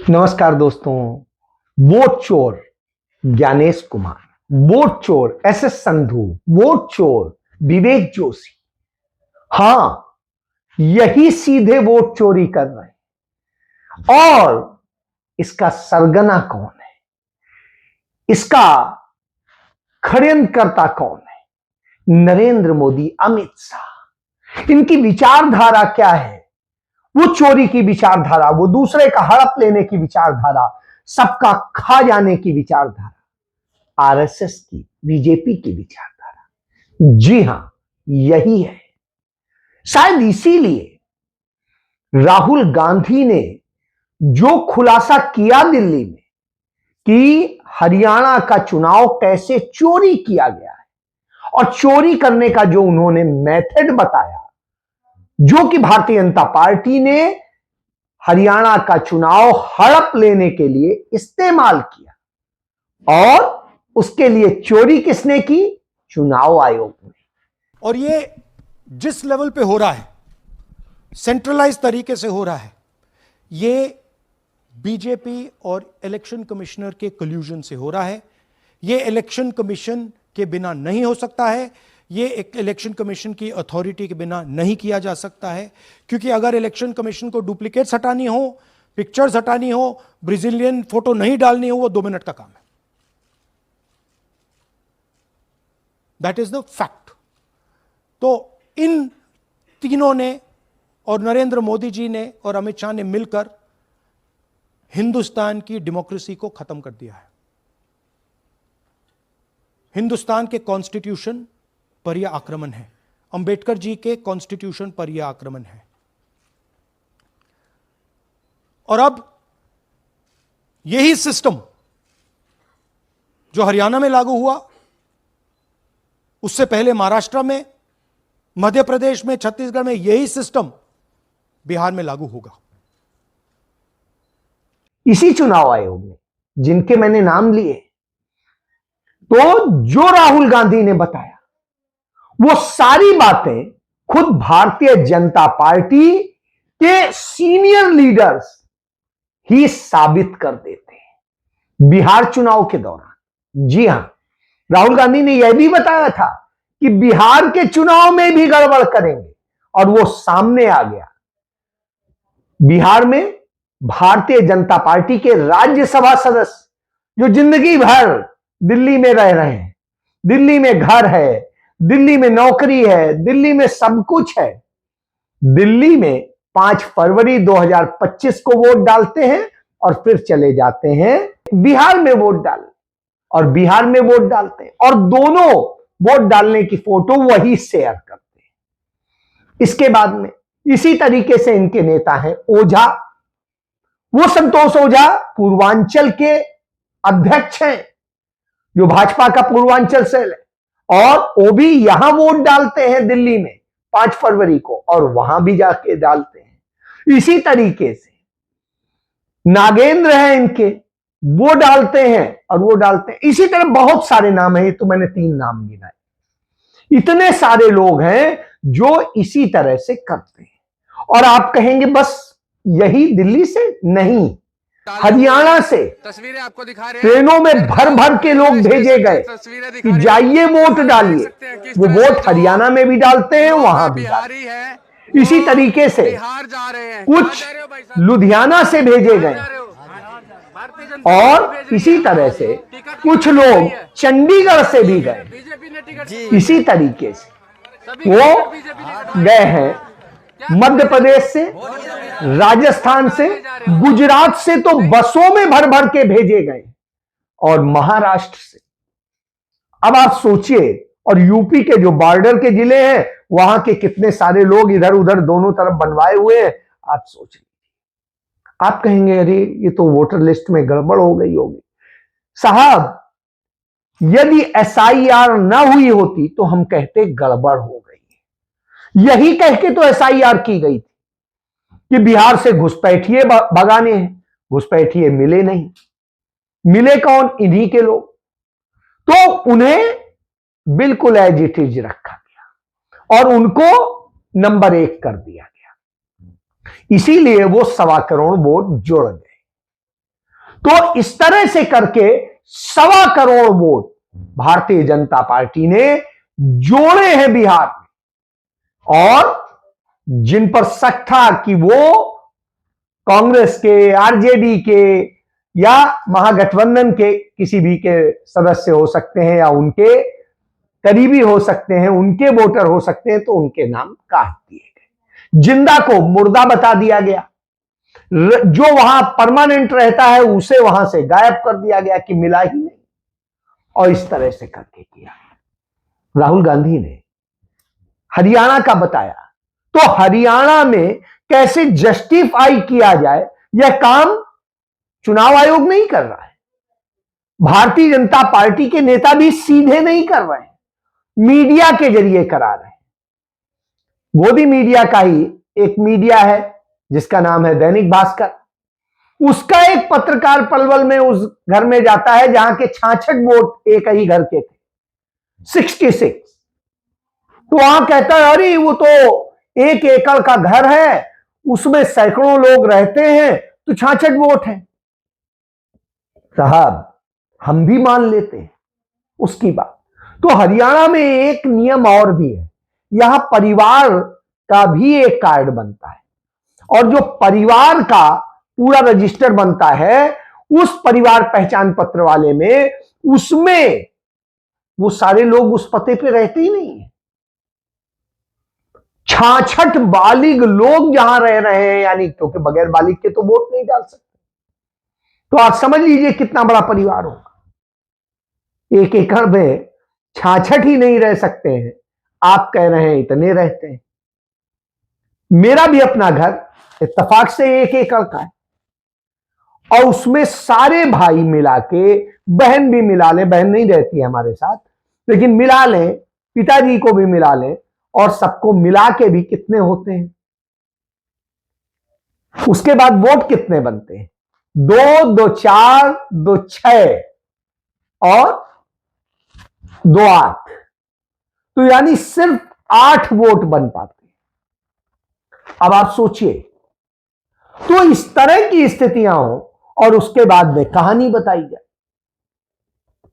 नमस्कार दोस्तों। वोट चोर ज्ञानेश कुमार, वोट चोर एस संधू, वोट चोर विवेक जोशी, हां, यही सीधे वोट चोरी कर रहे हैं। और इसका सरगना कौन है, इसका षड्यंत्रकर्ता कौन है? नरेंद्र मोदी, अमित शाह। इनकी विचारधारा क्या है? वो चोरी की विचारधारा, वो दूसरे का हड़प लेने की विचारधारा, सबका खा जाने की विचारधारा, आरएसएस की, बीजेपी की विचारधारा। जी हां, यही है। शायद इसीलिए राहुल गांधी ने जो खुलासा किया दिल्ली में कि हरियाणा का चुनाव कैसे चोरी किया गया है, और चोरी करने का जो उन्होंने मेथड बताया, जो कि भारतीय जनता पार्टी ने हरियाणा का चुनाव हड़प लेने के लिए इस्तेमाल किया, और उसके लिए चोरी किसने की? चुनाव आयोग ने। और ये जिस लेवल पे हो रहा है, सेंट्रलाइज तरीके से हो रहा है, ये बीजेपी और इलेक्शन कमिश्नर के कल्यूजन से हो रहा है। ये इलेक्शन कमीशन के बिना नहीं हो सकता है, ये एक इलेक्शन कमीशन की अथॉरिटी के बिना नहीं किया जा सकता है। क्योंकि अगर इलेक्शन कमीशन को डुप्लीकेट्स हटानी हो, पिक्चर्स हटानी हो, ब्राजीलियन फोटो नहीं डालनी हो, वो 2 मिनट का काम है। That is the fact. तो इन तीनों ने, और नरेंद्र मोदी जी ने और अमित शाह ने मिलकर हिंदुस्तान की डेमोक्रेसी को खत्म कर दिया है। हिंदुस्तान के कॉन्स्टिट्यूशन पर यह आक्रमण है, अंबेडकर जी के कॉन्स्टिट्यूशन पर यह आक्रमण है। और अब यही सिस्टम जो हरियाणा में लागू हुआ, उससे पहले महाराष्ट्र में, मध्य प्रदेश में, छत्तीसगढ़ में, यही सिस्टम बिहार में लागू होगा। इसी चुनाव आयोग ने, जिनके मैंने नाम लिए, तो जो राहुल गांधी ने बताया, वो सारी बातें खुद भारतीय जनता पार्टी के सीनियर लीडर्स ही साबित कर देते हैं बिहार चुनाव के दौरान। जी हां, राहुल गांधी ने यह भी बताया था कि बिहार के चुनाव में भी गड़बड़ करेंगे, और वो सामने आ गया। बिहार में भारतीय जनता पार्टी के राज्यसभा सदस्य, जो जिंदगी भर दिल्ली में रह रहे हैं, दिल्ली में घर है, दिल्ली में नौकरी है, दिल्ली में सब कुछ है, दिल्ली में 5 फरवरी 2025 को वोट डालते हैं और फिर चले जाते हैं बिहार में वोट डाल, और बिहार में वोट डालते हैं, और दोनों वोट डालने की फोटो वही शेयर करते हैं। इसके बाद में इसी तरीके से इनके नेता हैं ओझा, वो संतोष ओझा पूर्वांचल के अध्यक्ष हैं, जो भाजपा का पूर्वांचल सेल है, और वो भी यहां वोट डालते हैं दिल्ली में 5 फरवरी को, और वहां भी जाके डालते हैं। इसी तरीके से नागेंद्र हैं इनके, वो डालते हैं और वो डालते हैं। इसी तरह बहुत सारे नाम हैं, तो मैंने 3 नाम गिनाए। इतने सारे लोग हैं जो इसी तरह से करते हैं। और आप कहेंगे बस यही दिल्ली से? नहीं, हरियाणा से तस्वीरें आपको दिखा रहे हैं। ट्रेनों में भर भर के लोग भेजे गए कि जाइए वोट डालिए। वो वोट हरियाणा में भी डालते हैं, वहां भी डालते हैं। इसी तरीके से बिहार जा रहे हैं, कुछ लुधियाना से भेजे गए, और इसी तरह से कुछ लोग चंडीगढ़ से भी गए। इसी तरीके से वो गए हैं मध्य प्रदेश से, राजस्थान से, गुजरात से, तो बसों में भर भर के भेजे गए, और महाराष्ट्र से। अब आप सोचिए, और यूपी के जो बॉर्डर के जिले हैं, वहां के कितने सारे लोग इधर उधर दोनों तरफ बनवाए हुए हैं। आप सोचिए, आप कहेंगे अरे ये तो वोटर लिस्ट में गड़बड़ हो गई होगी। साहब, यदि एसआईआर ना हुई होती तो हम कहते गड़बड़ हो गई। यही कह के तो एसआईआर की गई थी कि बिहार से घुसपैठिए भगाने हैं। घुसपैठिए मिले नहीं। मिले कौन? इन्हीं के लोग। तो उन्हें बिल्कुल एज इट इज रखा गया, और उनको नंबर 1 कर दिया गया। इसीलिए वो 1.25 करोड़ वोट जोड़ गए। तो इस तरह से करके 1.25 करोड़ वोट भारतीय जनता पार्टी ने जोड़े हैं बिहार में, और जिन पर शक था कि वो कांग्रेस के, आरजेडी के या महागठबंधन के किसी भी के सदस्य हो सकते हैं या उनके करीबी हो सकते हैं, उनके वोटर हो सकते हैं, तो उनके नाम काट दिए गए। जिंदा को मुर्दा बता दिया गया, जो वहां परमानेंट रहता है उसे वहां से गायब कर दिया गया कि मिला ही नहीं, और इस तरह से करके किया। राहुल गांधी ने हरियाणा का बताया, तो हरियाणा में कैसे जस्टिफाई किया जाए यह काम चुनाव आयोग नहीं कर रहा है, भारतीय जनता पार्टी के नेता भी सीधे नहीं कर रहे हैं, मीडिया के जरिए करा रहे हैं। मोदी मीडिया का ही एक मीडिया है जिसका नाम है दैनिक भास्कर, उसका एक पत्रकार पलवल में उस घर में जाता है जहां के 66 वोट एक ही घर के थे, 66। तो वहां कहता है अरे वो तो 1 एकड़ का घर है, उसमें सैकड़ों लोग रहते हैं, तो 66 वोट है। साहब हम भी मान लेते हैं उसकी बात। तो हरियाणा में एक नियम और भी है, यहां परिवार का भी एक कार्ड बनता है, और जो परिवार का पूरा रजिस्टर बनता है उस परिवार पहचान पत्र वाले में, उसमें वो सारे लोग उस पते पे रहते ही नहीं है। 66 बालिग लोग जहां रह रहे हैं, यानी क्योंकि बगैर बालिग के तो वोट नहीं डाल सकते, तो आप समझ लीजिए कितना बड़ा परिवार होगा। 1 एकड़ में 66 ही नहीं रह सकते हैं, आप कह रहे हैं इतने रहते हैं। मेरा भी अपना घर इत्तेफाक से 1 एकड़ का है, और उसमें सारे भाई मिला के, बहन भी मिला लें, बहन नहीं रहती है हमारे साथ लेकिन मिला लें, पिताजी को भी मिला लें, और सबको मिला के भी कितने होते हैं। उसके बाद वोट कितने बनते हैं? 2, 2, 4, 2, 6 और 2, 8, तो यानी सिर्फ 8 वोट बन पाते हैं। अब आप सोचिए, तो इस तरह की स्थितियां हो और उसके बाद में कहानी बताई जाए,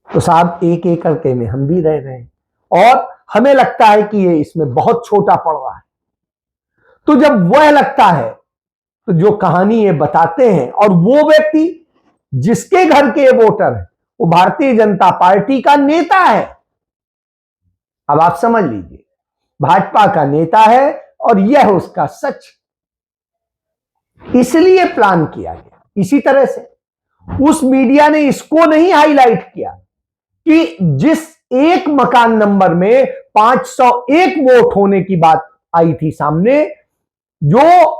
तो साहब 1 एकड़ के में हम भी रह रहे हैं और हमें लगता है कि ये इसमें बहुत छोटा पड़ रहा है। तो जब वह लगता है तो जो कहानी ये बताते हैं, और वो व्यक्ति जिसके घर के वोटर है वो भारतीय जनता पार्टी का नेता है। अब आप समझ लीजिए, भाजपा का नेता है और यह उसका सच, इसलिए प्लान किया गया। इसी तरह से उस मीडिया ने इसको नहीं हाईलाइट किया कि जिस एक मकान नंबर में 501 वोट होने की बात आई थी सामने, जो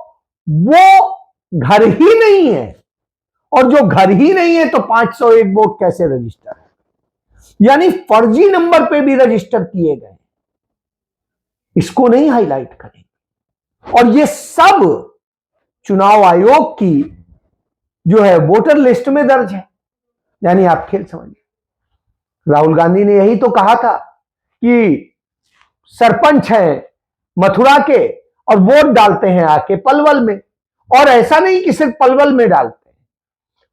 वो घर ही नहीं है, और जो घर ही नहीं है तो 501 वोट कैसे रजिस्टर है, यानी फर्जी नंबर पे भी रजिस्टर किए गए, इसको नहीं हाईलाइट करेंगे। और ये सब चुनाव आयोग की जो है वोटर लिस्ट में दर्ज है। यानी आप खेल समझिए, राहुल गांधी ने यही तो कहा था कि सरपंच हैं मथुरा के और वोट डालते हैं आके पलवल में, और ऐसा नहीं कि सिर्फ पलवल में डालते हैं,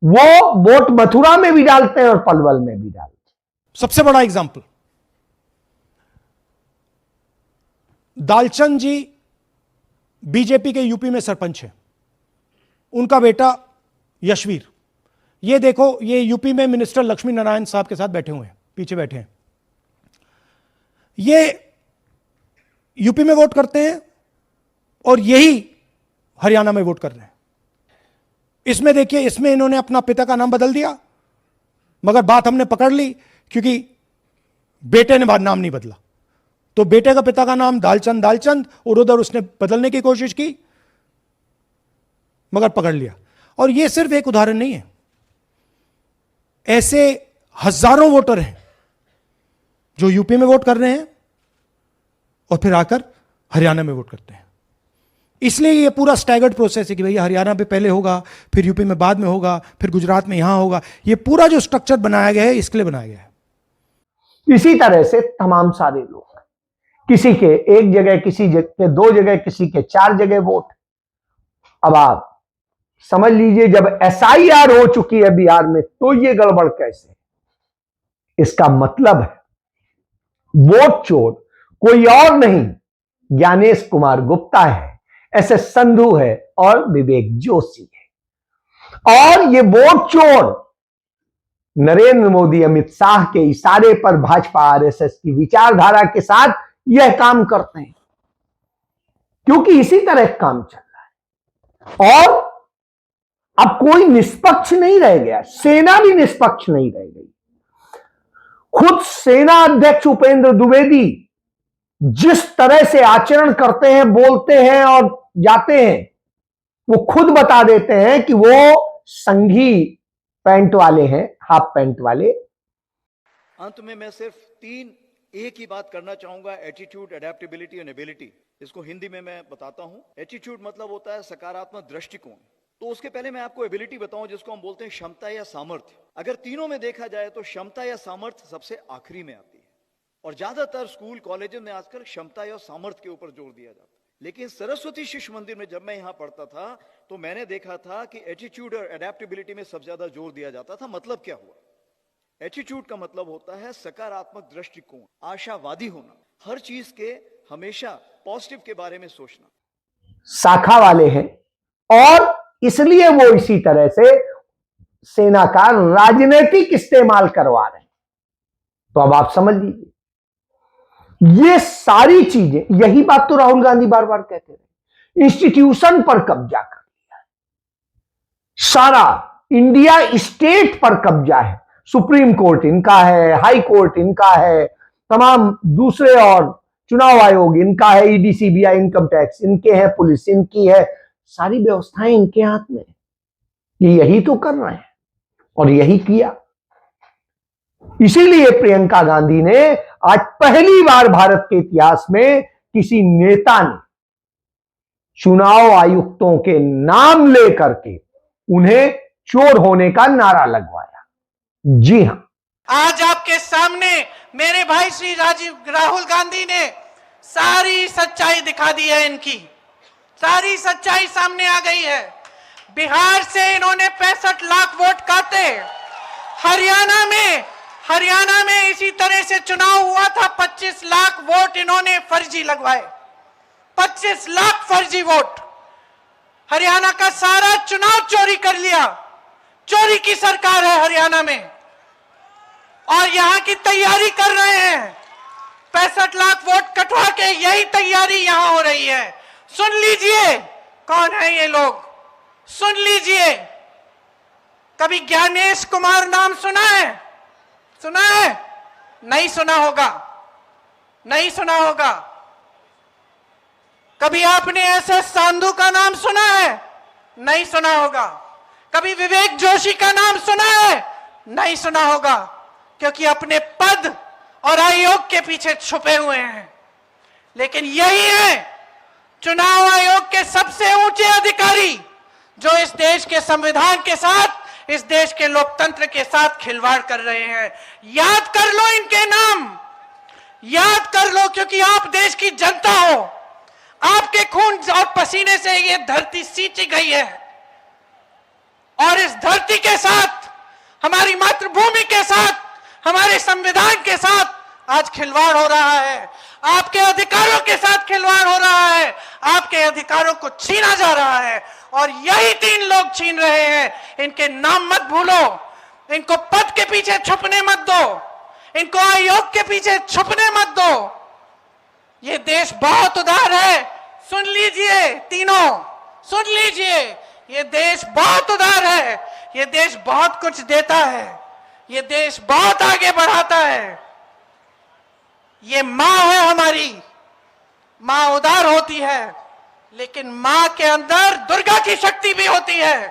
वो वोट मथुरा में भी डालते हैं और पलवल में भी डालते हैं। सबसे बड़ा एग्जाम्पल, दालचंद जी बीजेपी के यूपी में सरपंच है, उनका बेटा यशवीर, ये देखो, ये यूपी में मिनिस्टर लक्ष्मी नारायण साहब के साथ बैठे हुए हैं, पीछे बैठे हैं। ये यूपी में वोट करते हैं और यही हरियाणा में वोट कर रहे हैं। इसमें देखिए, इसमें इन्होंने अपना पिता का नाम बदल दिया, मगर बात हमने पकड़ ली क्योंकि बेटे ने नाम नहीं बदला, तो बेटे का पिता का नाम दालचंद, और उधर उसने बदलने की कोशिश की मगर पकड़ लिया। और यह सिर्फ एक उदाहरण नहीं है, ऐसे हजारों वोटर हैं जो यूपी में वोट कर रहे हैं और फिर आकर हरियाणा में वोट करते हैं। इसलिए ये पूरा स्टैगर्ड प्रोसेस है कि भैया हरियाणा पे पहले होगा, फिर यूपी में बाद में होगा, फिर गुजरात में यहां होगा। ये पूरा जो स्ट्रक्चर बनाया गया है इसके लिए बनाया गया है। इसी तरह से तमाम सारे लोग, किसी के 1 जगह, किसी के 2 जगह, किसी के 4 जगह वोट। अब आप समझ लीजिए जब एसआईआर हो चुकी है बिहार में तो ये गड़बड़ कैसे? इसका मतलब है वोट चोर कोई और नहीं ज्ञानेश कुमार गुप्ता है, एसएस संधू है और विवेक जोशी है। और ये वोट चोर नरेंद्र मोदी अमित शाह के इशारे पर भाजपा आरएसएस की विचारधारा के साथ यह काम करते हैं, क्योंकि इसी तरह काम चल रहा है। और अब कोई निष्पक्ष नहीं रह गया, सेना भी निष्पक्ष नहीं रह गई। खुद सेना अध्यक्ष उपेंद्र द्विवेदी जिस तरह से आचरण करते हैं, बोलते हैं और जाते हैं, वो खुद बता देते हैं कि वो संघी पैंट वाले हैं, हाफ पैंट वाले। अंत में मैं सिर्फ एक ही बात करना चाहूंगा, एटीट्यूड, अडेप्टेबिलिटी और एबिलिटी। इसको हिंदी में मैं बताता हूं। एटीट्यूड मतलब होता है सकारात्मक दृष्टिकोण। तो उसके पहले मैं आपको एबिलिटी बताऊं, जिसको हम बोलते हैं क्षमता या सामर्थ्य। अगर तीनों में देखा जाए तो क्षमता या सामर्थ्य सबसे आखिरी में आती है, और ज्यादातर स्कूल कॉलेज में आजकल क्षमता या सामर्थ्य के ऊपर जोर दिया जाता है। लेकिन सरस्वती शिशु मंदिर में जब मैं यहां पढ़ता था तो मैंने देखा था कि एटीट्यूड और अडेप्टेबिलिटी में सबसे ज्यादा जोर दिया जाता था। मतलब क्या हुआ? एटीट्यूड का मतलब होता है सकारात्मक दृष्टिकोण, आशावादी होना, हर चीज के हमेशा पॉजिटिव के बारे में सोचना। शाखा वाले हैं और इसलिए वो इसी तरह से सेना का राजनीतिक इस्तेमाल करवा रहे हैं। तो अब आप समझ लीजिए ये सारी चीजें, यही बात तो राहुल गांधी बार बार कहते रहे, इंस्टीट्यूशन पर कब्जा कर लिया, सारा इंडिया स्टेट पर कब्जा है। सुप्रीम कोर्ट इनका है, हाई कोर्ट इनका है, तमाम दूसरे और चुनाव आयोग इनका है, ईडी, सीबीआई, इनकम टैक्स इनके हैं, पुलिस इनकी है, सारी व्यवस्थाएं इनके हाथ में। ये यही तो कर रहे हैं और यही किया। इसीलिए प्रियंका गांधी ने आज पहली बार भारत के इतिहास में किसी नेता ने चुनाव आयुक्तों के नाम लेकर के उन्हें चोर होने का नारा लगवाया। जी हां, आज आपके सामने मेरे भाई श्री राहुल गांधी ने सारी सच्चाई दिखा दी है। इनकी सारी सच्चाई सामने आ गई है। बिहार से इन्होंने 65 लाख वोट काटे। हरियाणा में इसी तरह से चुनाव हुआ था, 25 लाख वोट इन्होंने फर्जी लगवाए। 25 लाख फर्जी वोट। हरियाणा का सारा चुनाव चोरी कर लिया। चोरी की सरकार है हरियाणा में, और यहां की तैयारी कर रहे हैं। 65 लाख वोट कटवा के यही तैयारी यहां हो रही है। सुन लीजिए कौन है ये लोग, सुन लीजिए। कभी ज्ञानेश कुमार नाम सुना है? सुना है? नहीं सुना होगा, नहीं सुना होगा। कभी आपने एसएस संधू का नाम सुना है? नहीं सुना होगा। कभी विवेक जोशी का नाम सुना है? नहीं सुना होगा, क्योंकि अपने पद और आयोग के पीछे छुपे हुए हैं। लेकिन यही है चुनाव आयोग के सबसे ऊंचे अधिकारी, जो इस देश के संविधान के साथ, इस देश के लोकतंत्र के साथ खिलवाड़ कर रहे हैं। याद कर लो इनके नाम, याद कर लो, क्योंकि आप देश की जनता हो। आपके खून और पसीने से ये धरती सींची गई है, और इस धरती के साथ, हमारी मातृभूमि के साथ, हमारे संविधान के साथ आज खिलवाड़ हो रहा है। आपके अधिकारों के साथ खिलवाड़ हो रहा है। आपके अधिकारों को छीना जा रहा है, और यही 3 लोग छीन रहे हैं। इनके नाम मत भूलो, इनको पद के पीछे छुपने मत दो, इनको आयोग के पीछे छुपने मत दो। ये देश बहुत उदार है, सुन लीजिए तीनों, सुन लीजिए। ये देश बहुत उदार है, ये देश बहुत कुछ देता है, ये देश बहुत आगे बढ़ाता है। ये मां है हमारी, मां उदार होती है, लेकिन मां के अंदर दुर्गा की शक्ति भी होती है।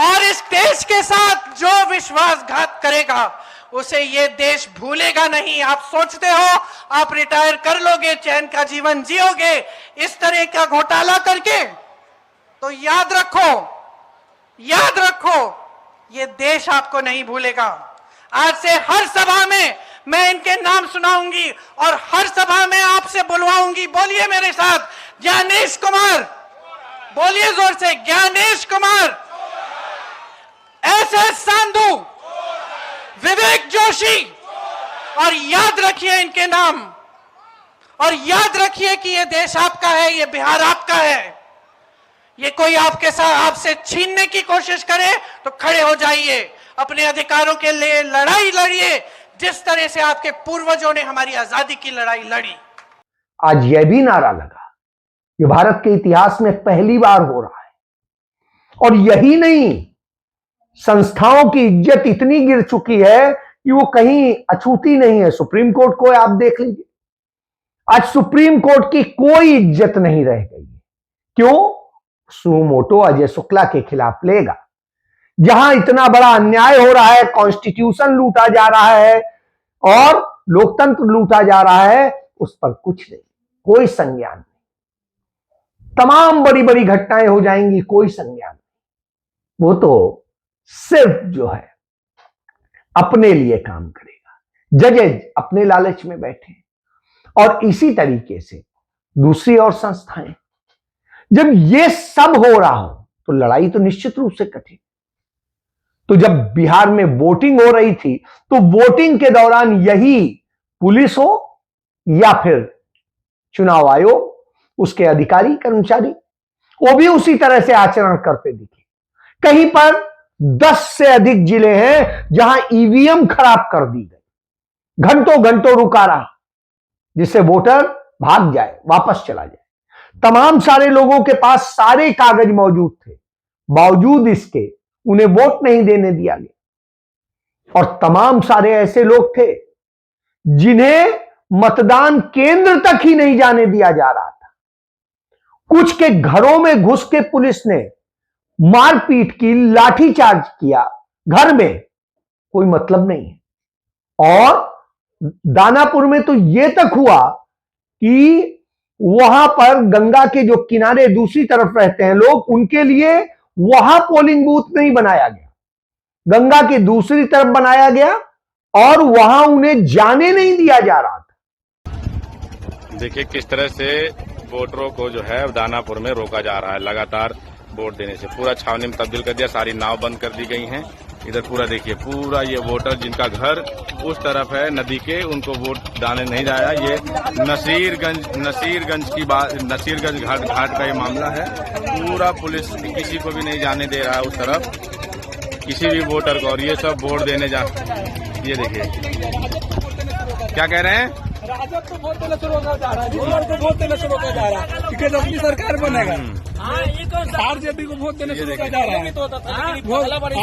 और इस देश के साथ जो विश्वासघात करेगा उसे ये देश भूलेगा नहीं। आप सोचते हो आप रिटायर कर लोगे, चैन का जीवन जियोगे इस तरह का घोटाला करके? तो याद रखो, याद रखो, ये देश आपको नहीं भूलेगा। आज से हर सभा में मैं इनके नाम सुनाऊंगी और हर सभा में आपसे बुलवाऊंगी। बोलिए मेरे साथ, ज्ञानेश कुमार, बोलिए जोर से, ज्ञानेश कुमार, एस संधू, विवेक जोशी, और याद रखिए इनके नाम, और याद रखिए कि ये देश आपका है, ये बिहार आपका है। ये कोई आपके साथ आपसे छीनने की कोशिश करे तो खड़े हो जाइए, अपने अधिकारों के लिए लड़ाई लड़िए, जिस तरह से आपके पूर्वजों ने हमारी आजादी की लड़ाई लड़ी। आज यह भी नारा लगा, ये भारत के इतिहास में पहली बार हो रहा है। और यही नहीं, संस्थाओं की इज्जत इतनी गिर चुकी है कि वो कहीं अछूती नहीं है। सुप्रीम कोर्ट को आप देख लीजिए, आज सुप्रीम कोर्ट की कोई इज्जत नहीं रह गई है। क्यों? सुमोटो अजय शुक्ला के खिलाफ लेगा। जहां इतना बड़ा अन्याय हो रहा है, कॉन्स्टिट्यूशन लूटा जा रहा है और लोकतंत्र लूटा जा रहा है, उस पर कुछ नहीं, कोई संज्ञान नहीं। तमाम बड़ी बड़ी घटनाएं हो जाएंगी, कोई संज्ञान नहीं। वो तो सिर्फ जो है अपने लिए काम करेगा। जजेज अपने लालच में बैठे। और इसी तरीके से दूसरी और संस्थाएं, जब ये सब हो रहा हो तो लड़ाई तो निश्चित रूप से कठिन। तो जब बिहार में वोटिंग हो रही थी तो वोटिंग के दौरान यही पुलिस हो या फिर चुनाव आयोग, उसके अधिकारी कर्मचारी, वो भी उसी तरह से आचरण करते दिखे। कहीं पर 10 से अधिक जिले हैं जहां ईवीएम खराब कर दी गई, घंटों घंटों रुका रहा, जिससे वोटर भाग जाए, वापस चला जाए। तमाम सारे लोगों के पास सारे कागज मौजूद थे, बावजूद इसके उन्हें वोट नहीं देने दिया गया। और तमाम सारे ऐसे लोग थे जिन्हें मतदान केंद्र तक ही नहीं जाने दिया जा रहा था। कुछ के घरों में घुस के पुलिस ने मारपीट की, लाठीचार्ज किया, घर में कोई मतलब नहीं है। और दानापुर में तो यह तक हुआ कि वहां पर गंगा के जो किनारे दूसरी तरफ रहते हैं लोग, उनके लिए वहां पोलिंग बूथ नहीं बनाया गया, गंगा के दूसरी तरफ बनाया गया और वहां उन्हें जाने नहीं दिया जा रहा था। देखिए किस तरह से वोटरों को जो है दानापुर में रोका जा रहा है। लगातार वोट देने से पूरा छावनी में तब्दील कर दिया, सारी नाव बंद कर दी गई हैं। इधर पूरा देखिए, पूरा ये वोटर जिनका घर उस तरफ है नदी के, उनको वोट डालने नहीं जाया। ये नसीरगंज की बात, नसीरगंज घाट का ये मामला है। पूरा पुलिस किसी को भी नहीं जाने दे रहा है उस तरफ, किसी भी वोटर को। और ये सब वोट देने जा, ये देखिए क्या कह रहे हैं, राजद को वोट देने से रोका जा रहा है, को वोट देने से रोका जा रहा है, क्योंकि अपनी सरकार बनेगा। आरजेडी को वोट देने से रोका जा रहा है,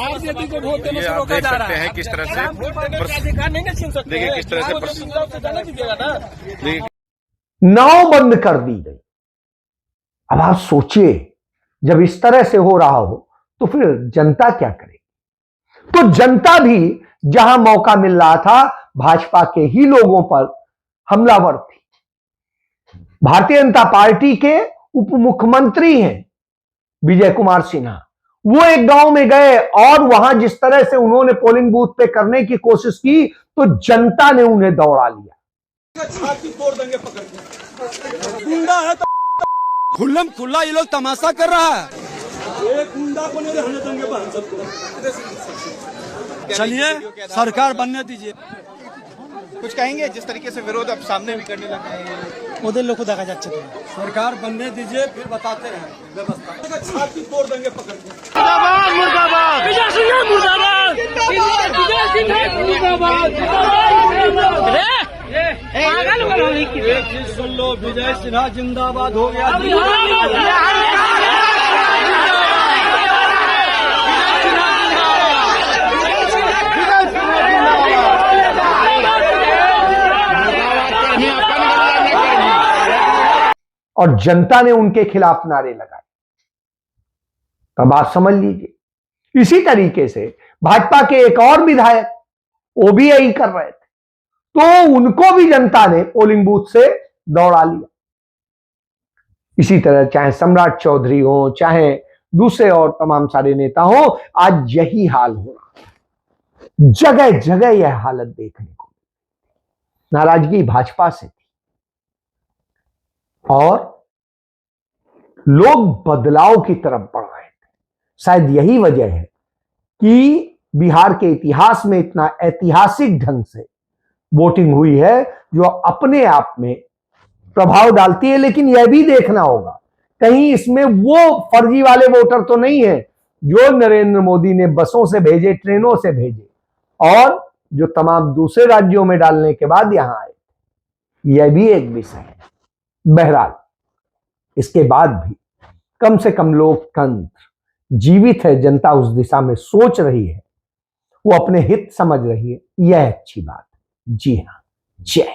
आरजेडी को वोट देने से रोका जा रहा है। हैं किस तरह से, देखिए किस तरह से नाव बंद कर दी गई। अब आप सोचिए, जब इस तरह से हो रहा हो तो फिर जनता क्या करेगी? तो जनता भी जहां मौका मिल रहा था, भाजपा के ही लोगों पर हमलावर थी। भारतीय जनता पार्टी के उप मुख्यमंत्री हैं विजय कुमार सिन्हा, वो एक गांव में गए और वहां जिस तरह से उन्होंने पोलिंग बूथ पे करने की कोशिश की तो जनता ने उन्हें दौड़ा लिया। छाती तोड़ देंगे पकड़ के। गुंडा है तो खुल्लम खुल्ला ये लोग तमाशा कर रहा है। एक गुंडा को नहीं रहने देंगे बहन सबको। चलिए सरकार बनने दीजिए। कुछ कहेंगे जिस तरीके से विरोध अब सामने भी करने लगा है, ओদের लोग দেখা যাচ্ছে तो सरकार बनने दीजिए, फिर बताते हैं व्यवस्था। छाती तोड़ देंगे पकड़ के। मुर्दाबाद मुर्दाबाद विजय सिन्हा मुर्दाबाद, एक चीज सुन लो, विजय सिन्हा जिंदाबाद हो गया। और जनता ने उनके खिलाफ नारे लगाए। तब आप समझ लीजिए, इसी तरीके से भाजपा के एक और विधायक वो भी यही कर रहे थे, तो उनको भी जनता ने पोलिंग बूथ से दौड़ा लिया। इसी तरह चाहे सम्राट चौधरी हो, चाहे दूसरे और तमाम सारे नेता हो, आज यही हाल हो रहा है। जगह जगह यह हालत देखने को, नाराजगी भाजपा से थी और लोग बदलाव की तरफ बढ़ रहे थे। शायद यही वजह है कि बिहार के इतिहास में इतना ऐतिहासिक ढंग से वोटिंग हुई है, जो अपने आप में प्रभाव डालती है। लेकिन यह भी देखना होगा कहीं इसमें वो फर्जी वाले वोटर तो नहीं है जो नरेंद्र मोदी ने बसों से भेजे, ट्रेनों से भेजे, और जो तमाम दूसरे राज्यों में डालने के बाद यहां आए। यह भी एक विषय है। बहरहाल इसके बाद भी कम से कम लोकतंत्र जीवित है, जनता उस दिशा में सोच रही है, वो अपने हित समझ रही है, यह अच्छी बात। जी हां, जय।